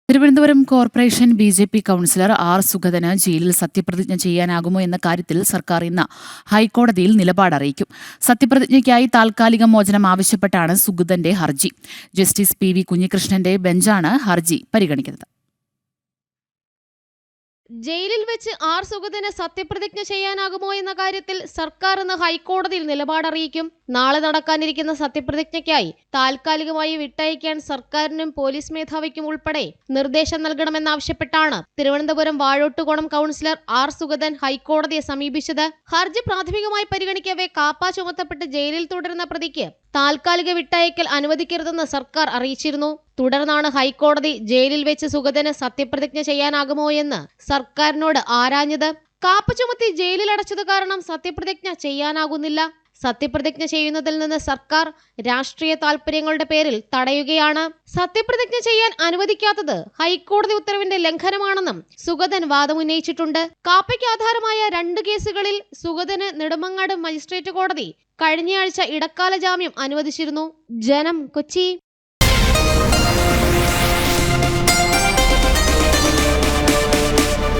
Thiruvananthapuram corporation BJP. Councillor R. സുഗതന് ജയിലിൽ സത്യപ്രതിജ്ഞ ചെയ്യാനാകുമോ എന്ന കാര്യത്തിൽ സർക്കാർ ഇന്ന് ഹൈക്കോടതിയിൽ നിലപാട് അറിയിക്കും. സത്യപ്രതിജ്ഞയ്ക്കായി താൽക്കാലിക മോചനം ആവശ്യപ്പെട്ടാണ് സുഗതന്റെ ഹർജി. Justice PV. കുഞ്ഞികൃഷ്ണന്റെ ബെഞ്ചാണ് ഹർജി പരിഗണിക്കുന്നത്. ജയിലിൽ വെച്ച് ആർ. സുഗതന് സത്യപ്രതിജ്ഞ ചെയ്യാനാകുമോ എന്ന കാര്യത്തിൽ സർക്കാർ ഇന്ന് ഹൈക്കോടതിയിൽ നിലപാടറിയിക്കും. നാളെ നടക്കാനിരിക്കുന്ന സത്യപ്രതിജ്ഞയ്ക്കായി താൽക്കാലികമായി വിട്ടയക്കാൻ സർക്കാരിനും പോലീസ് മേധാവിക്കും ഉൾപ്പെടെ നിർദ്ദേശം നൽകണമെന്നാവശ്യപ്പെട്ടാണ് തിരുവനന്തപുരം വാഴോട്ടുകോണം കൗൺസിലർ ആർ. സുഗതൻ ഹൈക്കോടതിയെ സമീപിച്ചത്. ഹർജി പ്രാഥമികമായി പരിഗണിക്കവേ കാപ്പ ചുമത്തപ്പെട്ട് ജയിലിൽ തുടരുന്ന പ്രതിക്ക് താൽക്കാലിക വിട്ടയക്കൽ അനുവദിക്കരുതെന്ന് സർക്കാർ അറിയിച്ചിരുന്നു. തുടർന്നാണ് ഹൈക്കോടതി ജയിലിൽ വെച്ച് സുഗതന് സത്യപ്രതിജ്ഞ ചെയ്യാനാകുമോ എന്ന് സർക്കാരിനോട് ആരാഞ്ഞത്. കാപ്പ ചുമത്തി ജയിലിൽ അടച്ചത് കാരണം സത്യപ്രതിജ്ഞ ചെയ്യാനാകുന്നില്ല. സത്യപ്രതിജ്ഞ ചെയ്യുന്നതിൽ നിന്ന് സർക്കാർ രാഷ്ട്രീയ താൽപര്യങ്ങളുടെ പേരിൽ തടയുകയാണ്. സത്യപ്രതിജ്ഞ ചെയ്യാൻ അനുവദിക്കാത്തത് ഹൈക്കോടതി ഉത്തരവിന്റെ ലംഘനമാണെന്നും സുഗതൻ വാദമുന്നയിച്ചിട്ടുണ്ട്. കാപ്പയ്ക്ക് ആധാരമായ 2 കേസുകളിൽ സുഗതന് നെടുമങ്ങാട് മജിസ്ട്രേറ്റ് കോടതി കഴിഞ്ഞയാഴ്ച ഇടക്കാല ജാമ്യം അനുവദിച്ചിരുന്നു. ജനം, കൊച്ചി.